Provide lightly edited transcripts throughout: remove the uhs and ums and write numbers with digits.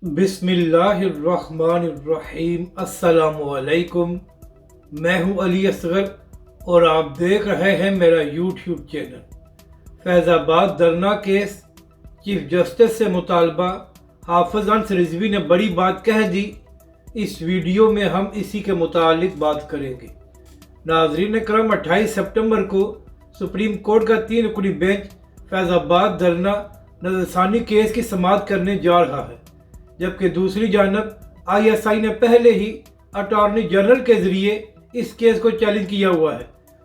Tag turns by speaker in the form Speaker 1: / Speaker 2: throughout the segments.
Speaker 1: بسم اللہ الرحمن الرحیم۔ السلام علیکم، میں ہوں علی اصغر اور آپ دیکھ رہے ہیں میرا یوٹیوب چینل۔ فیض آباد دھرنا کیس، چیف جسٹس سے مطالبہ، حافظ انصر رضوی نے بڑی بات کہہ دی۔ اس ویڈیو میں ہم اسی کے متعلق بات کریں گے۔ ناظرین کرام، 28 سپٹمبر کو سپریم کورٹ کا 3 رکنی بینچ فیض آباد دھرنا نظر ثانی کیس کی سماعت کرنے جا رہا ہے، جبکہ دوسری جانب آئی ایس آئی نے پہلے ہی اٹارنی جنرل کے ذریعے اس کیس کو چیلنج کیا ہوا ہے۔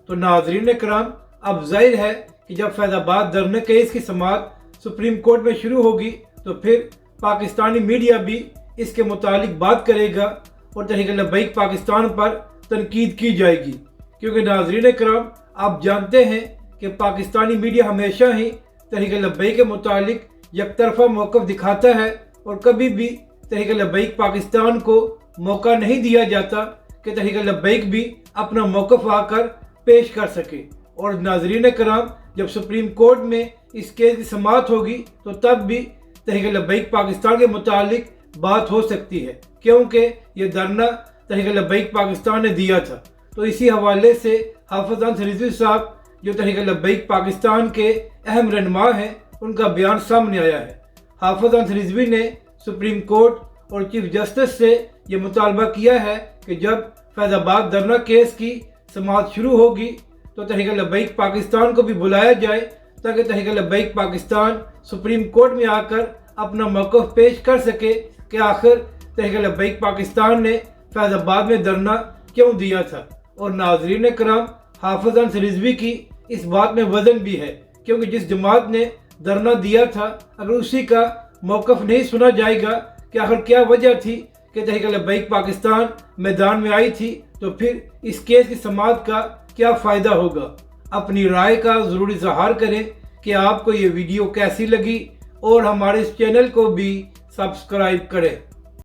Speaker 1: تو ناظرین کرام، اب ظاہر ہے کہ جب فیض آباد دھرنا کیس کی سماعت سپریم کورٹ میں شروع ہوگی تو پھر پاکستانی میڈیا بھی اس کے متعلق بات کرے گا اور تحریک لبیک پاکستان پر تنقید کی جائے گی، کیونکہ ناظرین کرام آپ جانتے ہیں کہ پاکستانی میڈیا ہمیشہ ہی تحریک لبیک کے متعلق یک طرفہ موقف دکھاتا ہے اور کبھی بھی تحریک لبیک پاکستان کو موقع نہیں دیا جاتا کہ تحریک لبیک بھی اپنا موقف آ کر پیش کر سکے۔ اور ناظرین کرام، جب سپریم کورٹ میں اس کیس کی سماعت ہوگی تو تب بھی تحریک لبیک پاکستان کے متعلق بات ہو سکتی ہے، کیونکہ یہ دھرنا تحریک لبیک پاکستان نے دیا تھا۔ تو اسی حوالے سے حافظ انصر رضوی صاحب، جو تحریک لبیک پاکستان کے اہم رہنما ہیں، ان کا بیان سامنے آیا ہے۔ حافظ انصر رضوی نے سپریم کورٹ اور چیف جسٹس سے یہ مطالبہ کیا ہے کہ جب فیض آباد دھرنا کیس کی سماعت شروع ہوگی تو تحریک لبیک پاکستان کو بھی بلایا جائے، تاکہ تحریک لبیک پاکستان سپریم کورٹ میں آ کر اپنا موقف پیش کر سکے کہ آخر تحریک لبیک پاکستان نے فیض آباد میں دھرنا کیوں دیا تھا۔ اور ناظرین کرام، حافظ انصر رضوی کی اس بات میں وزن بھی ہے، کیونکہ جس جماعت نے دھرنا دیا تھا، اگر اسی کا موقف نہیں سنا جائے گا کہ آخر کیا وجہ تھی کہ تحریک لبیک پاکستان میدان میں آئی تھی، تو پھر اس کیس کی سماعت کا کیا فائدہ ہوگا۔ اپنی رائے کا ضروری اظہار کریں کہ آپ کو یہ ویڈیو کیسی لگی اور ہمارے اس چینل کو بھی سبسکرائب کریں۔